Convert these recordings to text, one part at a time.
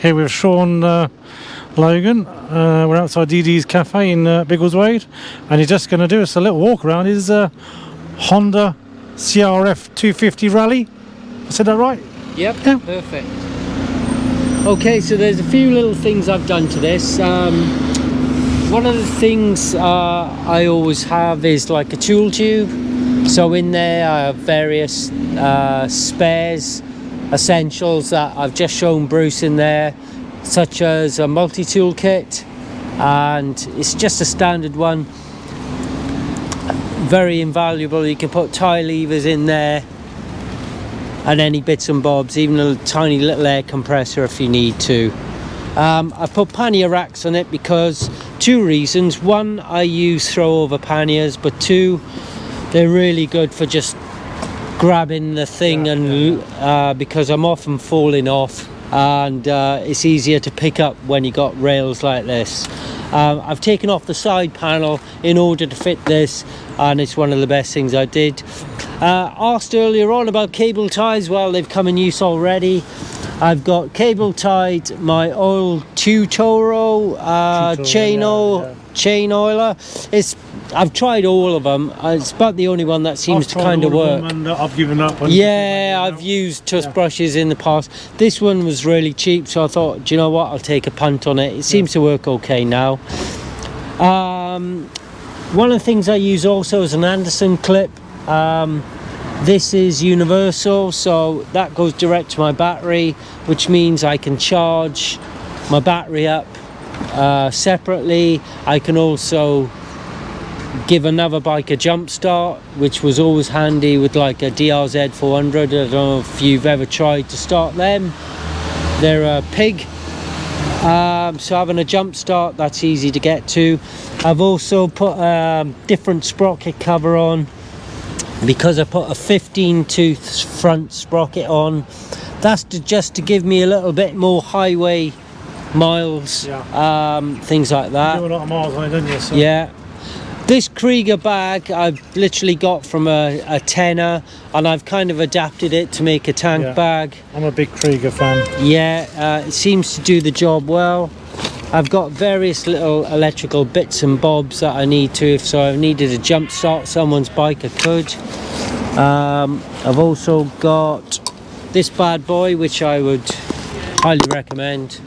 Here with Sean Logan. We're outside DD's Cafe in Biggleswade, and he's just going to do us a little walk around his Honda CRF250 Rallye. I said that right? Yep, yeah. Perfect. Okay, so there's a few little things I've done to this. One of the things I always have is like a tool tube. So in there I have various spares, essentials that I've just shown Bruce in there, such as a multi-tool kit, and it's just a standard one. Very invaluable. You can put tie levers in there and any bits and bobs, even a tiny little air compressor if you need to. I've put pannier racks on it because two reasons. One, I use throw over panniers, but two, they're really good for just grabbing the thing because I'm often falling off, and it's easier to pick up when you got rails like this. I've taken off the side panel in order to fit this, and it's one of the best things I did. Asked earlier on about cable ties. Well, they've come in use already. I've got cable tied my old Tutoro chain oiler. I've tried all of them. It's about the only one that seems to kind of work. And I've given up. Yeah, I've used toothbrushes in the past. This one was really cheap, so I thought, do you know what? I'll take a punt on it. It seems to work okay now. One of the things I use also is an Anderson clip. This is universal, so that goes direct to my battery, which means I can charge my battery up separately. I can also give another bike a jump start, which was always handy with like a DRZ 400. I don't know if you've ever tried to start them. They're a pig. So having a jump start, that's easy to get to. I've also put a different sprocket cover on because I put a 15 tooth front sprocket on. That's just to give me a little bit more highway miles, things like that. You do a lot of miles on it, don't you? So. Yeah. This Krieger bag I've literally got from a tenner, and I've kind of adapted it to make a tank bag. I'm a big Krieger fan. Yeah, it seems to do the job well. I've got various little electrical bits and bobs that I need to, if so I needed to jump start someone's bike, I could. I've also got this bad boy, which I would highly recommend.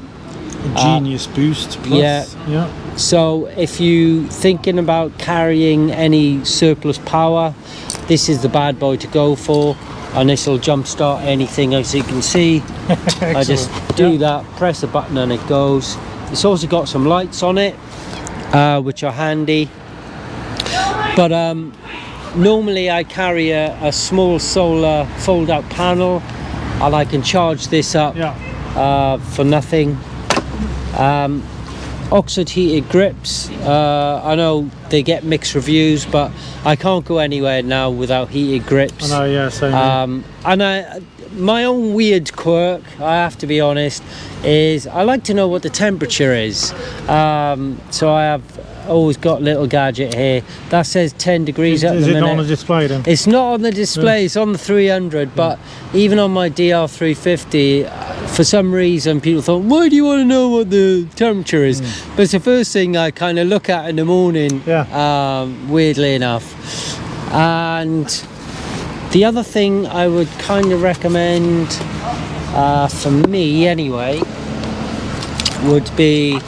Genius Boost Plus. Yeah. So if you thinking about carrying any surplus power, this is the bad boy to go for, and this will jump start anything, as you can see. I just do that, press the button, and it goes. It's also got some lights on it, which are handy. But normally I carry a small solar fold-out panel, and I can charge this up for nothing. Oxide heated grips, I know they get mixed reviews, but I can't go anywhere now without heated grips. I know, same. And my own weird quirk, I have to be honest, is I like to know what the temperature is. So I have always got a little gadget here that says 10 degrees at the minute. Is it not on the display then? It's not on the display, it's on the 300, but even on my DR350, for some reason people thought, why do you want to know what the temperature is? But it's the first thing I kind of look at in the morning, weirdly enough. And the other thing I would kind of recommend, for me anyway, would be,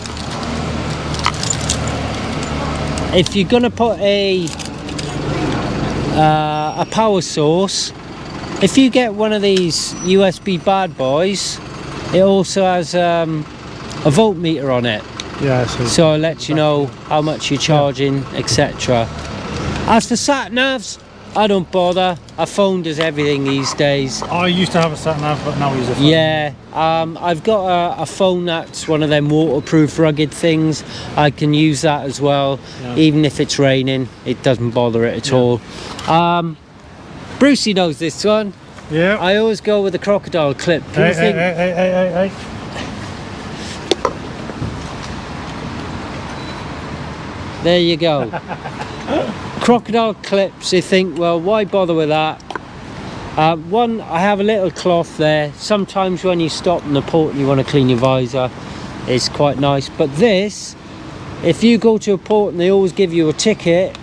if you're gonna put a power source, if you get one of these USB bad boys, it also has a voltmeter on it. So it lets you know how much you're charging, etc. As for sat navs, I don't bother. A phone does everything these days. I used to have a sat nav, but now I use a phone. Yeah, I've got a phone that's one of them waterproof rugged things. I can use that as well, even if it's raining. It doesn't bother it at all. Brucey knows this one. Yeah. I always go with the crocodile clip. Hey. There you go. Crocodile clips, you think, well, why bother with that? One, I have a little cloth there. Sometimes when you stop in the port and you want to clean your visor, it's quite nice. But this, if you go to a port and they always give you a ticket,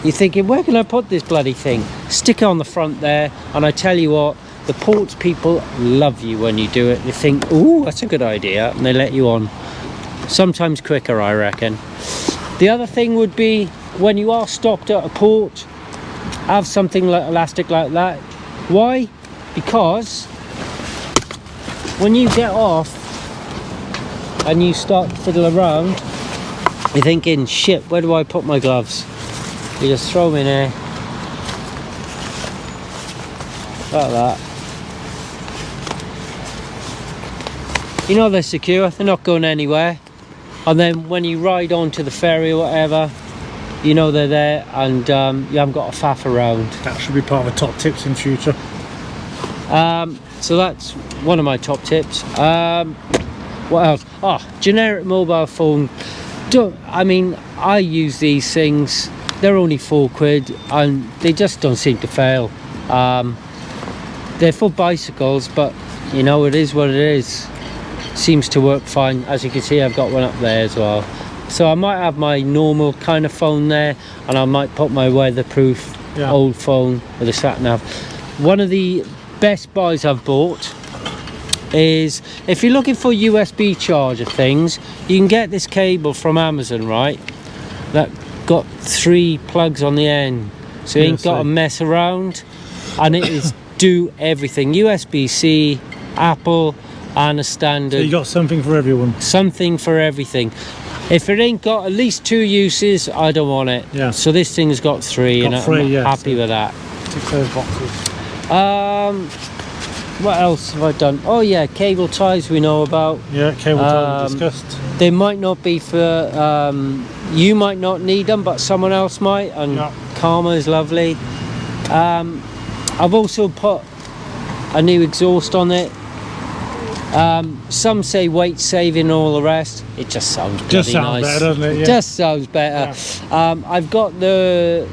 you're thinking, where can I put this bloody thing? Stick it on the front there, and I tell you what, the ports people love you when you do it. They think, ooh, that's a good idea, and they let you on. Sometimes quicker, I reckon. The other thing would be, when you are stopped at a port, have something like elastic like that. Why? Because when you get off and you start to fiddle around, you're thinking, shit, where do I put my gloves? You just throw them in here like that. You know they're secure, they're not going anywhere. And then when you ride onto the ferry or whatever, you know they're there, and you haven't got to faff around. That should be part of the top tips in future. So that's one of my top tips. What else? Generic mobile phone. I mean, I use these things. They're only £4 and they just don't seem to fail. They're for bicycles, but you know, it is what it is. Seems to work fine. As you can see, I've got one up there as well. So I might have my normal kind of phone there, and I might put my weatherproof old phone with a sat nav. One of the best buys I've bought is, if you're looking for USB charger things, you can get this cable from Amazon, right? That got 3 plugs on the end, so you ain't got to mess around, and it is do everything. USB-C, Apple, and a standard. So you got something for everyone. Something for everything. If it ain't got at least 2 uses, I don't want it. Yeah. So this thing's got 3, and I'm happy with that. Tick those boxes. What else have I done? Oh yeah, cable ties we know about. Yeah, cable ties we discussed. They might not be for you might not need them, but someone else might, and Karma is lovely. I've also put a new exhaust on it. Some say weight saving and all the rest. It just sounds bloody nice. Better, doesn't it? Yeah. Just sounds better. Yeah. I've got the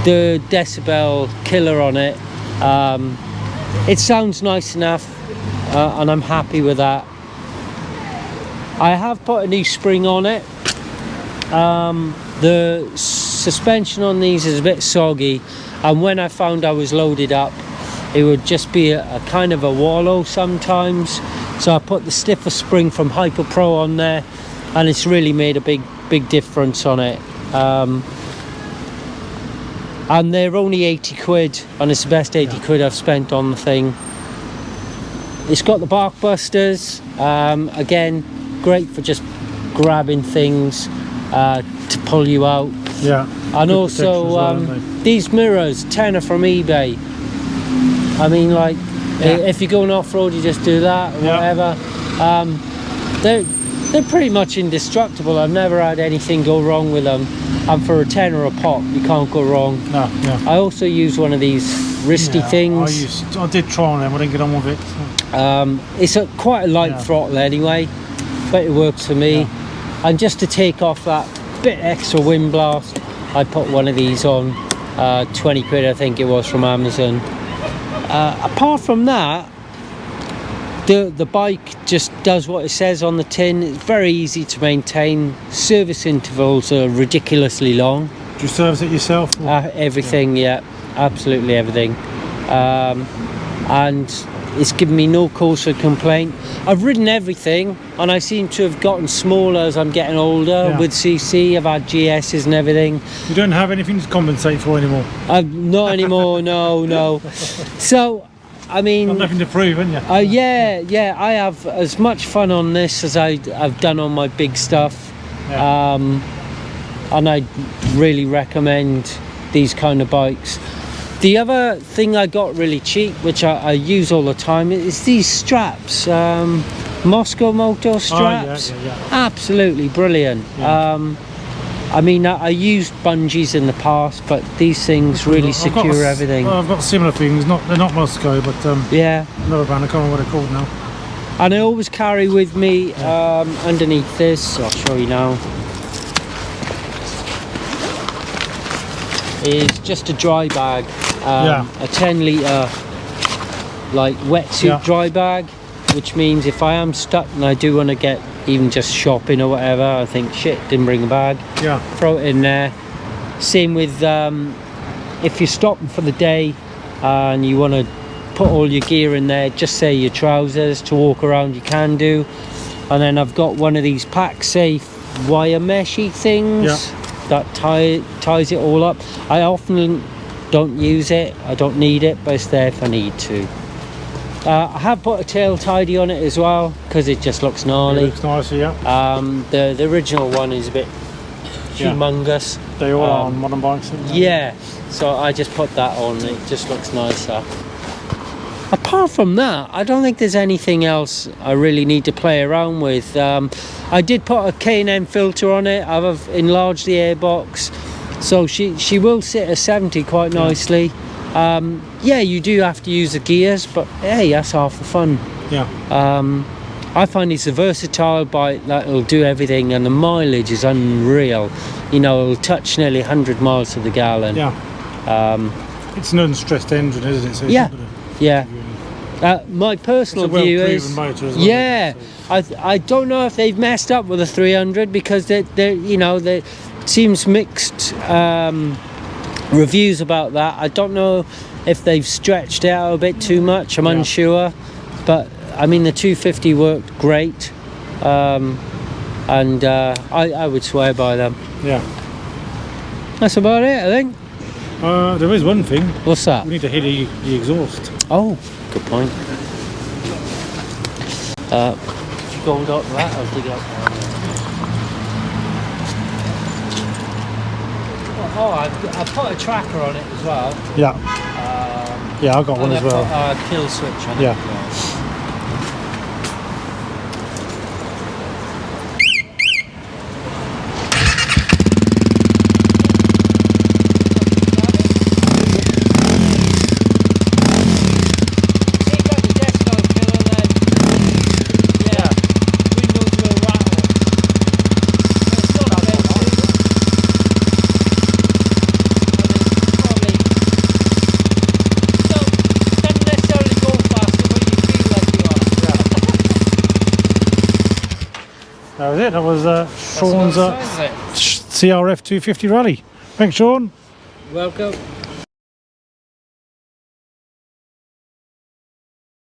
decibel killer on it. It sounds nice enough, and I'm happy with that. I have put a new spring on it. The suspension on these is a bit soggy, and when I found I was loaded up, it would just be a kind of a wallow sometimes. So I put the stiffer spring from Hyper Pro on there, and it's really made a big difference on it. And they're only 80 quid, and it's the best 80 quid I've spent on the thing. It's got the bark busters, again, great for just grabbing things to pull you out. Yeah. And also these mirrors, tenner from eBay. I mean, like, if you're going off-road, you just do that or whatever. They're pretty much indestructible. I've never had anything go wrong with them, and for a tenner a pop, you can't go wrong. No, yeah. I also use one of these wristy things. I did try on them, I didn't get on with it. So. It's quite a light throttle anyway, but it works for me. And just to take off that bit extra wind blast, I put one of these on. 20 quid I think it was from Amazon. Apart from that, the bike just does what it says on the tin. It's very easy to maintain. Service intervals are ridiculously long. Do you service it yourself? Everything, yeah, absolutely everything. And it's given me no cause for complaint. I've ridden everything, and I seem to have gotten smaller as I'm getting older with CC. I've had GSs and everything. You don't have anything to compensate for anymore? Not anymore, no. So, I mean... I've nothing to prove, haven't you? Yeah, I have as much fun on this as I've done on my big stuff. Yeah. And I really recommend these kind of bikes. The other thing I got really cheap, which I use all the time, is these straps. Moscow Moto straps. Absolutely brilliant. I mean, I used bungees in the past, but these things really secure everything. Well, I've got similar things. They're not Moscow, but another brand. I can't remember what they're called now. And I always carry with me underneath this. I'll show you now. Is just a dry bag. a 10 litre like wetsuit dry bag, which means if I am stuck and I do want to get even just shopping or whatever, I think shit, didn't bring a bag, throw it in there. Same with if you're stopping for the day and you want to put all your gear in there, just say your trousers to walk around, you can do. And then I've got one of these pack safe wire meshy things that ties it all up. I often don't use it, I don't need it, but it's there if I need to. I have put a tail tidy on it as well because it just looks gnarly. It looks nice, the original one is a bit humongous. They all are on modern bikes. Yeah, so I just put that on, it just looks nicer. Apart from that, I don't think there's anything else I really need to play around with. I did put a K&N filter on it. I've enlarged the airbox, so she will sit at 70 quite nicely. Yeah, you do have to use the gears, but hey, that's half the fun. I find it's a versatile bike that will do everything, and the mileage is unreal. You know, it'll touch nearly 100 miles to the gallon. It's an unstressed engine, isn't it? So my personal view is motor as well, I don't know if they've messed up with the 300 because they you know, there seems mixed reviews about that. I don't know if they've stretched it out a bit too much, I'm unsure, but I mean the 250 worked great, and I would swear by them. That's about it, I think. There is one thing. What's that? We need to heat the exhaust. Oh, good point. If you go up that, I'll dig it up. Oh, I put a tracker on it as well. I got one as well. I put a kill switch on it. That was it. That was Sean's CRF250 Rallye. Thanks, Sean. Welcome.